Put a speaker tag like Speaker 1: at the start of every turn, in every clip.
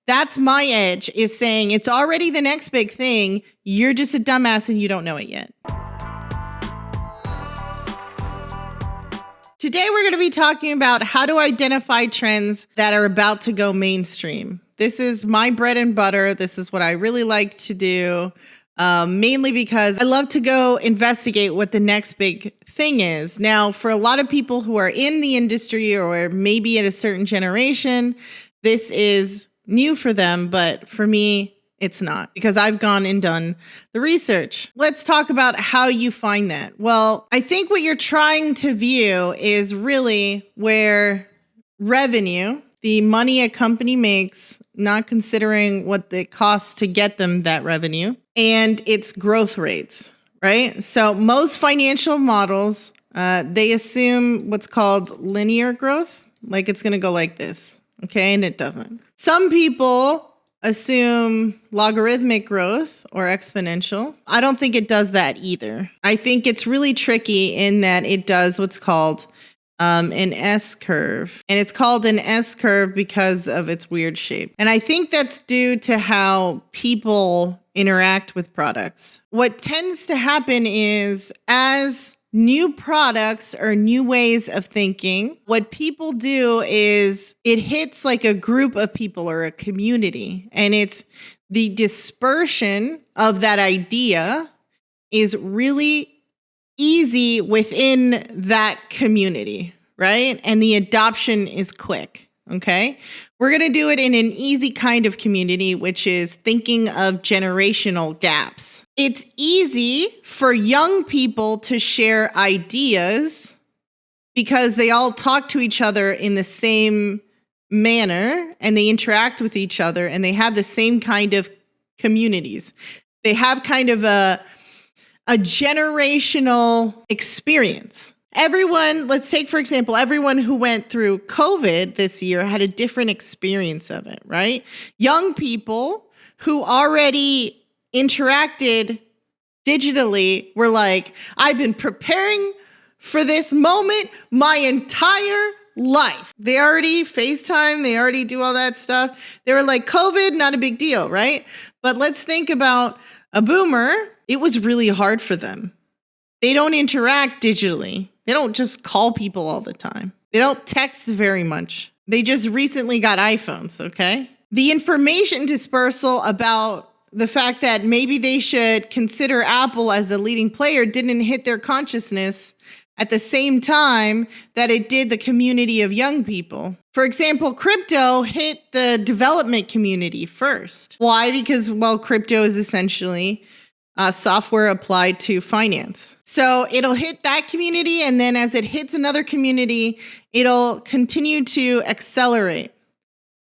Speaker 1: That's my edge, is saying it's already the next big thing. You're just a dumbass and you don't know it yet. Today, we're going to be talking about how to identify trends that are about to go mainstream. This is my bread and butter. This is what I really like to do, mainly because I love to go investigate what the next big thing is. Now, for a lot of people who are in the industry or maybe at a certain generation, this is new for them, but for me, it's not, because I've gone and done the research. Let's talk about how you find that. Well, I think what you're trying to view is really where revenue, the money a company makes, not considering what it costs to get them that revenue, and its growth rates, right? So most financial models, they assume what's called linear growth, like it's going to go like this, okay? And it doesn't. Some people assume logarithmic growth or exponential. I don't think it does that either. I think it's really tricky in that it does what's called an S curve. And it's called an S curve because of its weird shape. And I think that's due to how people interact with products. What tends to happen is, as new products or new ways of thinking, what people do is it hits like a group of people or a community, and it's the dispersion of that idea is really easy within that community, right? And the adoption is quick, okay? We're going to do it in an easy kind of community, which is thinking of generational gaps. It's easy for young people to share ideas because they all talk to each other in the same manner and they interact with each other and they have the same kind of communities. They have kind of a generational experience. Everyone, let's take, for example, everyone who went through COVID this year had a different experience of it, right? Young people who already interacted digitally were like, I've been preparing for this moment my entire life. They already FaceTime, they already do all that stuff. They were like, COVID, not a big deal, right? But let's think about a boomer. It was really hard for them. They don't interact digitally. They don't just call people all the time. They don't text very much. They just recently got iPhones, okay? The information dispersal about the fact that maybe they should consider Apple as a leading player didn't hit their consciousness at the same time that it did the community of young people. For example, crypto hit the development community first. Why? Because, well, crypto is essentially software applied to finance. So it'll hit that community, and then as it hits another community, it'll continue to accelerate.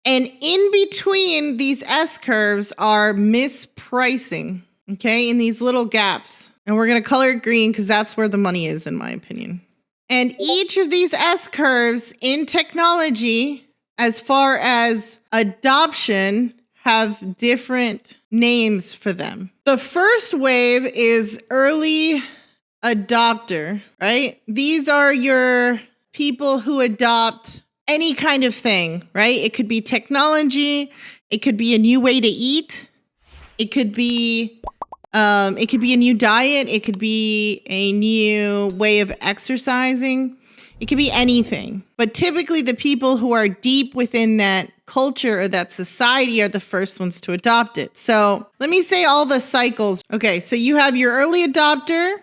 Speaker 1: And in between these S curves are mispricing, okay, in these little gaps. And we're going to color it green because that's where the money is, in my opinion. And each of these S curves in technology, as far as adoption, have different names for them. The first wave is early adopter, right? These are your people who adopt any kind of thing, right? It could be technology. It could be a new way to eat. It could be a new diet. It could be a new way of exercising. It could be anything. But typically the people who are deep within that culture or that society are the first ones to adopt it. So let me say all the cycles. Okay, so you have your early adopter,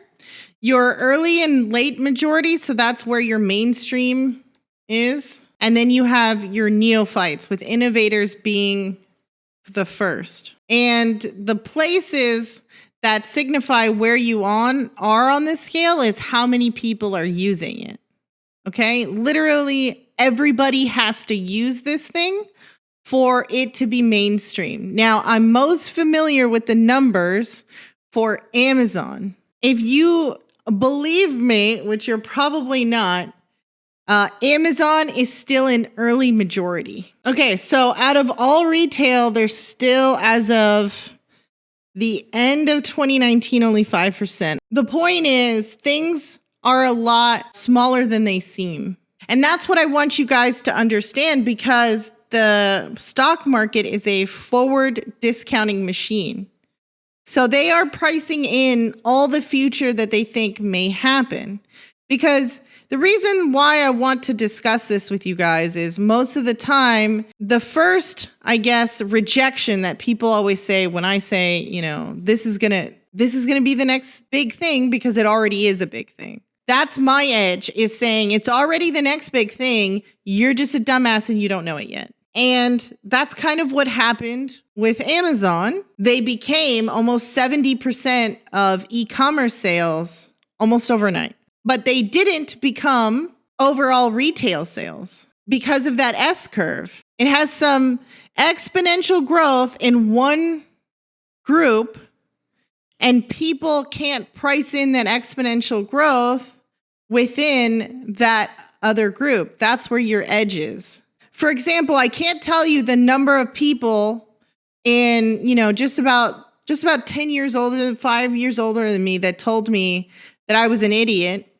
Speaker 1: your early and late majority. So that's where your mainstream is. And then you have your neophytes, with innovators being the first. And the places that signify where you are on this scale is how many people are using it. Okay, literally everybody has to use this thing for it to be mainstream. Now, I'm most familiar with the numbers for Amazon. If you believe me, which you're probably not, Amazon is still an early majority. Okay, so out of all retail, there's still, as of the end of 2019, only 5%. The point is, things are a lot smaller than they seem. And that's what I want you guys to understand, because the stock market is a forward discounting machine. So they are pricing in all the future that they think may happen. Because the reason why I want to discuss this with you guys is most of the time, the first, I guess, rejection that people always say when I say, you know, this is gonna be the next big thing because it already is a big thing. That's my edge, is saying it's already the next big thing. You're just a dumbass and you don't know it yet. And that's kind of what happened with Amazon. They became almost 70% of e-commerce sales almost overnight. But they didn't become overall retail sales because of that S curve. It has some exponential growth in one group, and people can't price in that exponential growth within that other group. That's where your edge is. For example, I can't tell you the number of people in, you know, just about 10 years older than 5 years older than me that told me that I was an idiot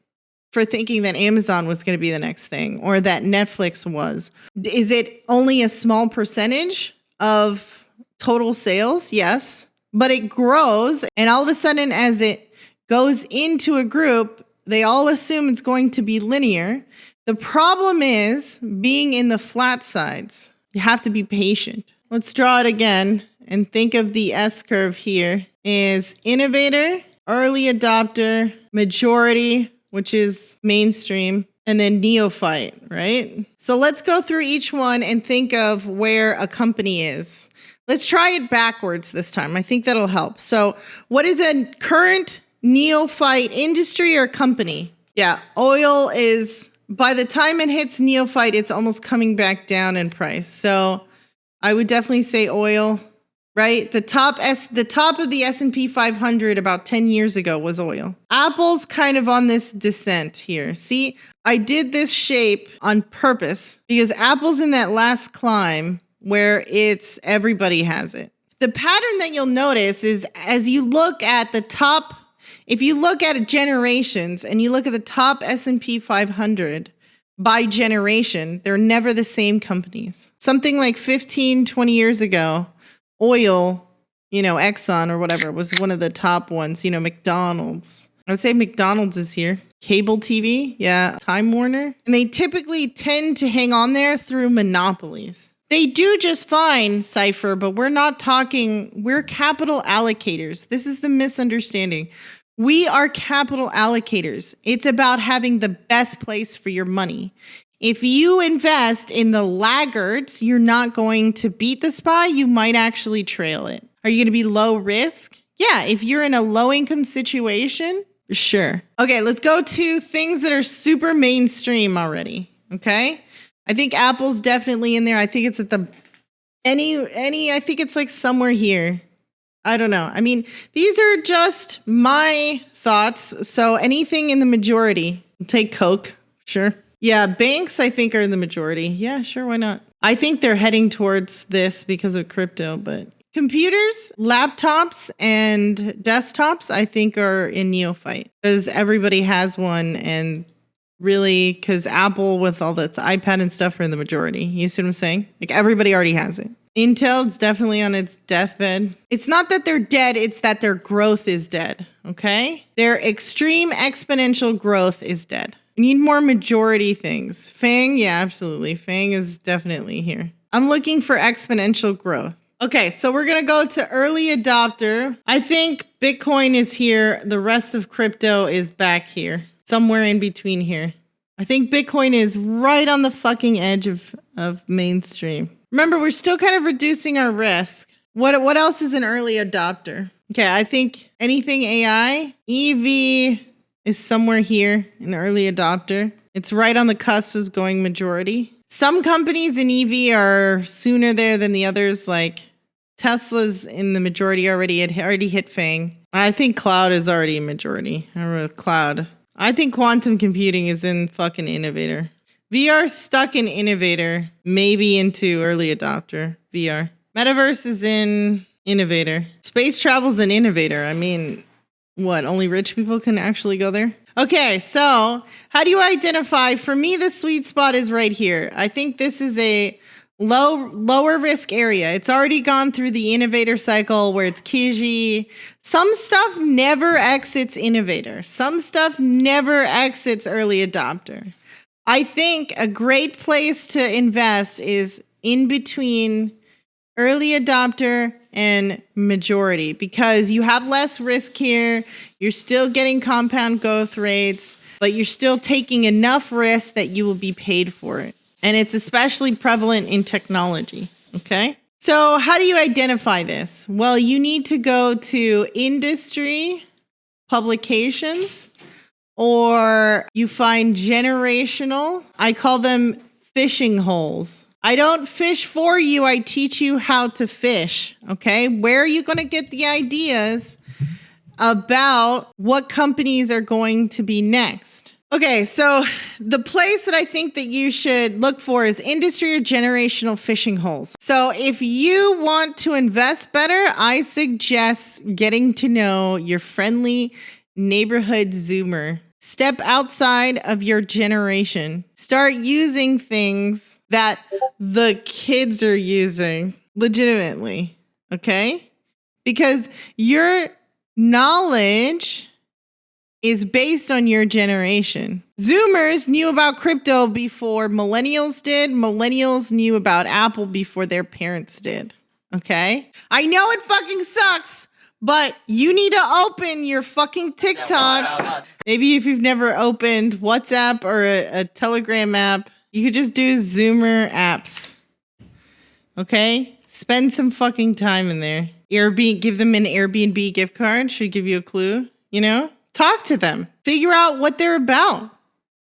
Speaker 1: for thinking that Amazon was going to be the next thing or that Netflix was. Is it only a small percentage of total sales? Yes, but it grows. And all of a sudden, as it goes into a group, they all assume it's going to be linear. The problem is being in the flat sides. You have to be patient. Let's draw it again and think of the S curve here is innovator, early adopter, majority, which is mainstream, and then neophyte, right? So let's go through each one and think of where a company is. Let's try it backwards this time. I think that'll help. So what is a current neophyte industry or company? Yeah, oil is, by the time it hits neophyte, it's almost coming back down in price. So I would definitely say oil, right? The top of the S&P 500 about 10 years ago was oil. Apple's kind of on this descent here. See, I did this shape on purpose because Apple's in that last climb where it's everybody has it. The pattern that you'll notice is as you look at the top, if you look at generations and you look at the top S&P 500 by generation, they're never the same companies. Something like 15, 20 years ago, oil, you know, Exxon or whatever was one of the top ones, you know, McDonald's. I would say McDonald's is here. Cable TV, yeah, Time Warner. And they typically tend to hang on there through monopolies. They do just fine, Cypher, but we're capital allocators. This is the misunderstanding. We are capital allocators. It's about having the best place for your money. If you invest in the laggards, you're not going to beat the SPY. You might actually trail it. Are you going to be low risk? Yeah, if you're in a low income situation, sure. Okay, let's go to things that are super mainstream already. Okay, I think Apple's definitely in there. I think it's at the I think it's like somewhere here. I don't know. I mean, these are just my thoughts. So anything in the majority, take Coke, sure. Yeah, banks, I think, are in the majority. Yeah, sure, why not? I think they're heading towards this because of crypto, but computers, laptops, and desktops, I think, are in Neophyte because everybody has one, and really, because Apple with all this iPad and stuff are in the majority. You see what I'm saying? Like, everybody already has it. Intel is definitely on its deathbed. It's not that they're dead, it's that their growth is dead, okay? Their extreme exponential growth is dead. We need more majority things. FANG, yeah, absolutely. FANG is definitely here. I'm looking for exponential growth. Okay, so we're going to go to early adopter. I think Bitcoin is here. The rest of crypto is back here, somewhere in between here. I think Bitcoin is right on the fucking edge of mainstream. Remember, we're still kind of reducing our risk. What else is an early adopter? Okay, I think anything AI, EV is somewhere here, an early adopter. It's right on the cusp of going majority. Some companies in EV are sooner there than the others, like Tesla's in the majority already. It already hit FANG. I think cloud is already a majority. I wrote cloud. I think quantum computing is in fucking Innovator. VR stuck in Innovator, maybe into early adopter, VR. Metaverse is in Innovator. Space travel's an Innovator. I mean, what, only rich people can actually go there? Okay, so how do you identify? For me, the sweet spot is right here. I think this is a Lower risk area. It's already gone through the innovator cycle where it's Kiji. Some stuff never exits innovator. Some stuff never exits early adopter. I think a great place to invest is in between early adopter and majority, because you have less risk here. You're still getting compound growth rates, but you're still taking enough risk that you will be paid for it. And it's especially prevalent in technology, okay? So how do you identify this? Well, you need to go to industry publications, or you find generational. I call them fishing holes. I don't fish for you. I teach you how to fish, okay? Where are you going to get the ideas about what companies are going to be next? Okay, so the place that I think that you should look for is industry or generational fishing holes. So if you want to invest better, I suggest getting to know your friendly neighborhood Zoomer. Step outside of your generation. Start using things that the kids are using legitimately, okay? Because your knowledge is based on your generation. Zoomers knew about crypto before millennials did. Millennials knew about Apple before their parents did. Okay? I know it fucking sucks, but you need to open your fucking TikTok. Maybe if you've never opened WhatsApp or a Telegram app, you could just do Zoomer apps. Okay? Spend some fucking time in there. Airbnb, give them an Airbnb gift card. Should give you a clue, you know? Talk to them. Figure out what they're about.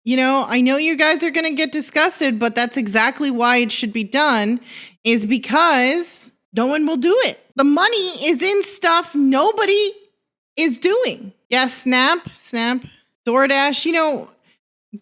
Speaker 1: You know, I know you guys are going to get disgusted, but that's exactly why it should be done, is because no one will do it. The money is in stuff nobody is doing. Yeah, Snap, DoorDash, you know,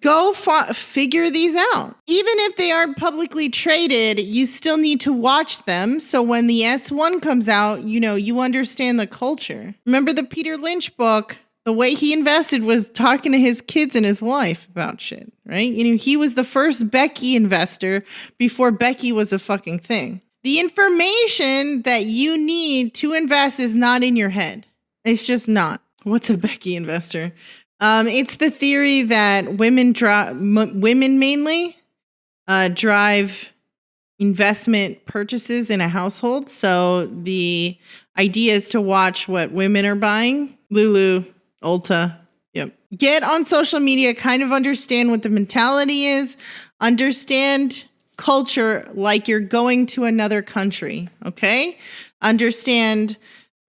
Speaker 1: go figure these out. Even if they aren't publicly traded, you still need to watch them. So when the S1 comes out, you know, you understand the culture. Remember the Peter Lynch book? The way he invested was talking to his kids and his wife about shit, right? You know, he was the first Becky investor before Becky was a fucking thing. The information that you need to invest is not in your head. It's just not. What's a Becky investor? It's the theory that women mainly drive investment purchases in a household. So the idea is to watch what women are buying. Lulu, Ulta. Yep. Get on social media, kind of understand what the mentality is, understand culture like you're going to another country, okay? Understand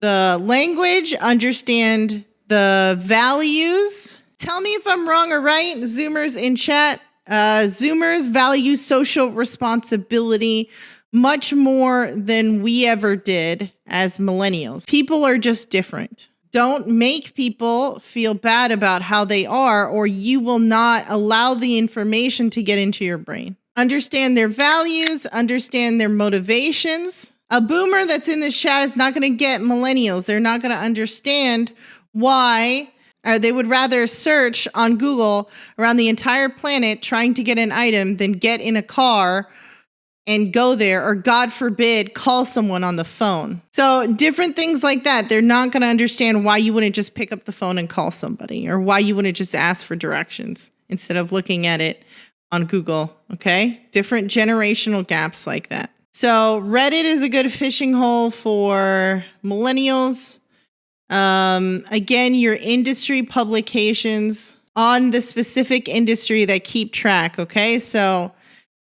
Speaker 1: the language, understand the values. Tell me if I'm wrong or right, Zoomers in chat. Zoomers value social responsibility much more than we ever did as millennials. People are just different. Don't make people feel bad about how they are, or you will not allow the information to get into your brain. Understand their values, understand their motivations. A boomer that's in this chat is not going to get millennials. They're not going to understand why they would rather search on Google around the entire planet trying to get an item than get in a car and go there, or God forbid, call someone on the phone. So different things like that. They're not going to understand why you wouldn't just pick up the phone and call somebody, or why you wouldn't just ask for directions instead of looking at it on Google. Okay. Different generational gaps like that. So Reddit is a good fishing hole for millennials. Again, your industry publications on the specific industry that keep track. Okay. So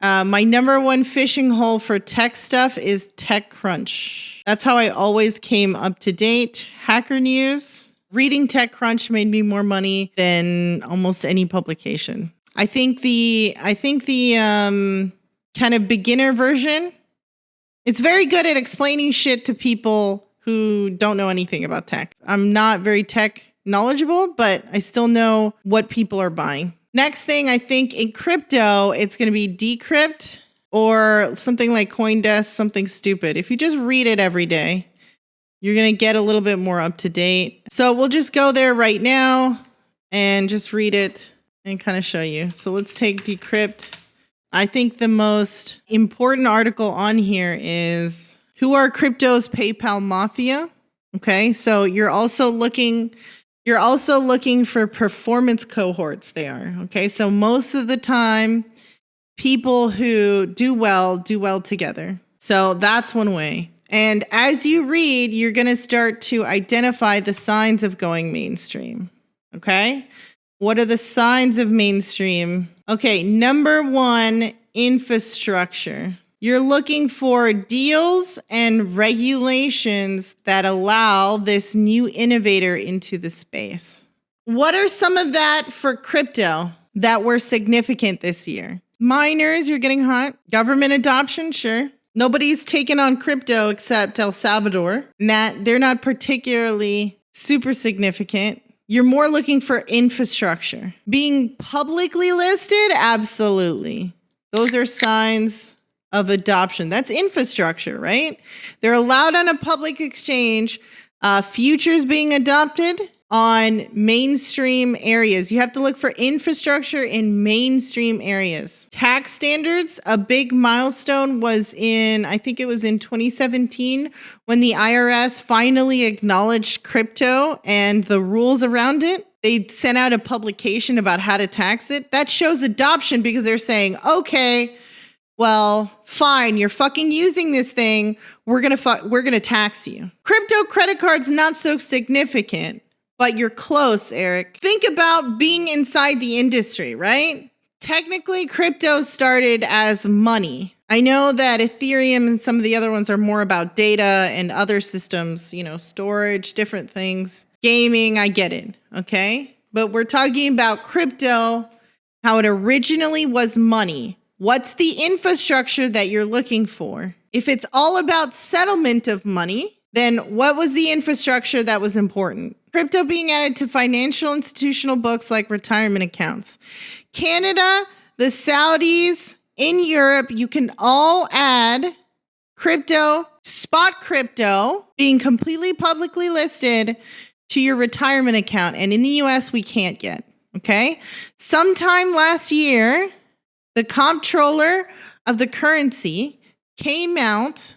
Speaker 1: my number one fishing hole for tech stuff is TechCrunch. That's how I always came up to date. Hacker News. Reading TechCrunch made me more money than almost any publication. I think the kind of beginner version, it's very good at explaining shit to people who don't know anything about tech. I'm not very tech knowledgeable, but I still know what people are buying. Next thing, I think in crypto, it's going to be Decrypt or something like CoinDesk, something stupid. If you just read it every day, you're going to get a little bit more up to date. So we'll just go there right now and just read it and kind of show you. So let's take Decrypt. I think the most important article on here is who are crypto's PayPal Mafia? Okay, so you're also looking for performance cohorts there. Okay, so most of the time, people who do well together. So that's one way. And as you read, you're going to start to identify the signs of going mainstream. Okay, what are the signs of mainstream? Okay, number one, infrastructure. You're looking for deals and regulations that allow this new innovator into the space. What are some of that for crypto that were significant this year? Miners, you're getting hot. Government adoption, sure. Nobody's taken on crypto except El Salvador. They're not particularly super significant. You're more looking for infrastructure. Being publicly listed? Absolutely. Those are signs of adoption. That's infrastructure, right? They're allowed on a public exchange. Futures being adopted on mainstream areas. You have to look for infrastructure in mainstream areas. Tax standards, a big milestone was I think it was in 2017, when the IRS finally acknowledged crypto and the rules around it. They sent out a publication about how to tax it. That shows adoption because they're saying, okay, well, fine, you're fucking using this thing. We're gonna tax you. Crypto credit cards, not so significant, but you're close, Eric. Think about being inside the industry, right? Technically, crypto started as money. I know that Ethereum and some of the other ones are more about data and other systems, storage, different things. Gaming, I get it, okay? But we're talking about crypto, how it originally was money. What's the infrastructure that you're looking for? If it's all about settlement of money, then what was the infrastructure that was important? Crypto being added to financial institutional books like retirement accounts. Canada, the Saudis, in Europe, you can all add crypto, spot crypto, being completely publicly listed to your retirement account. And in the US, we can't yet, okay? Sometime last year, the comptroller of the currency came out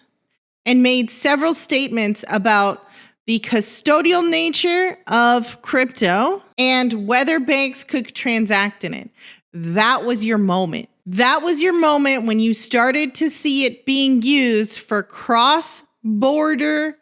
Speaker 1: and made several statements about the custodial nature of crypto and whether banks could transact in it. That was your moment. That was your moment when you started to see it being used for cross-border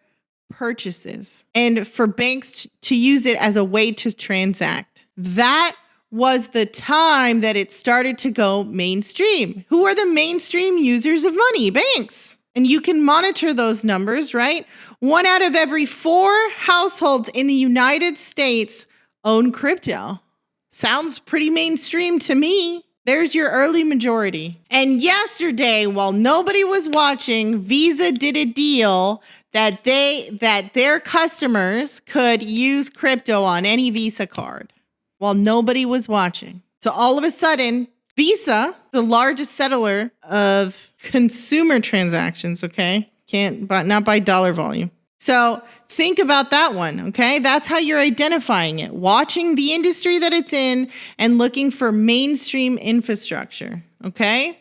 Speaker 1: purchases and for banks to use it as a way to transact. That was the time that it started to go mainstream. Who are the mainstream users of money? Banks. And you can monitor those numbers, right? 1 out of every 4 households in the United States own crypto. Sounds pretty mainstream to me. There's your early majority. And yesterday, while nobody was watching, Visa did a deal that their customers could use crypto on any Visa card while nobody was watching. So all of a sudden, Visa, the largest settler of consumer transactions, okay? Not by dollar volume. So think about that one, okay? That's how you're identifying it. Watching the industry that it's in and looking for mainstream infrastructure, okay?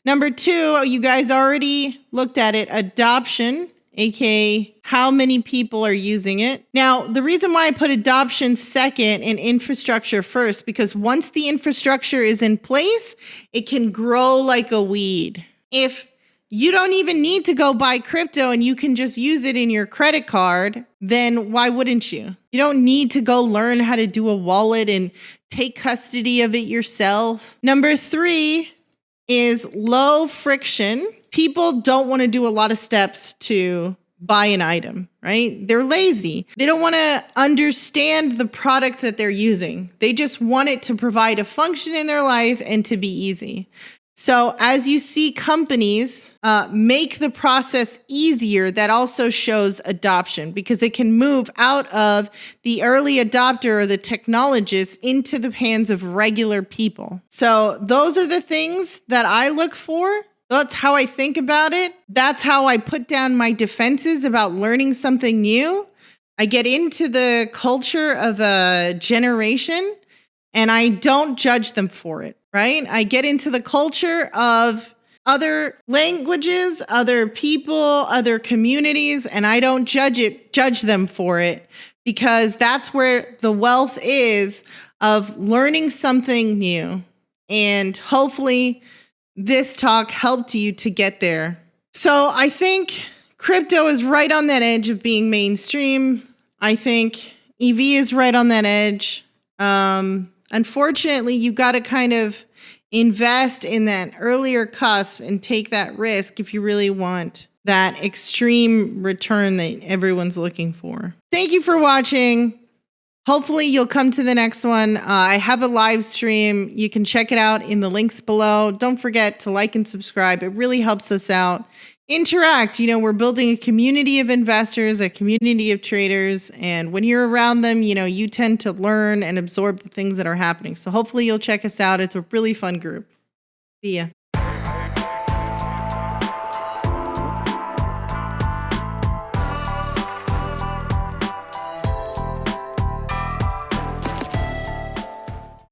Speaker 1: Number 2, you guys already looked at it, adoption, aka how many people are using it. Now, the reason why I put adoption second and infrastructure first, because once the infrastructure is in place, it can grow like a weed. If you don't even need to go buy crypto and you can just use it in your credit card, then why wouldn't you? You don't need to go learn how to do a wallet and take custody of it yourself. Number 3 is low friction. People don't want to do a lot of steps to buy an item, right? They're lazy. They don't want to understand the product that they're using. They just want it to provide a function in their life and to be easy. So as you see companies make the process easier, that also shows adoption because it can move out of the early adopter or the technologist into the hands of regular people. So those are the things that I look for. That's how I think about it. That's how I put down my defenses about learning something new. I get into the culture of a generation and I don't judge them for it. right? I get into the culture of other languages, other people, other communities, and I don't judge them for it, because that's where the wealth is of learning something new. And hopefully this talk helped you to get there. So I think crypto is right on that edge of being mainstream. I think EV is right on that edge. Unfortunately, you got to kind of invest in that earlier cusp and take that risk if you really want that extreme return that everyone's looking for. Thank you for watching. Hopefully you'll come to the next one. I have a live stream. You can check it out in the links below. Don't forget to like and subscribe. It really helps us out. Interact. We're building a community of investors, a community of traders. And when you're around them, you tend to learn and absorb the things that are happening. So hopefully you'll check us out. It's a really fun group. See ya.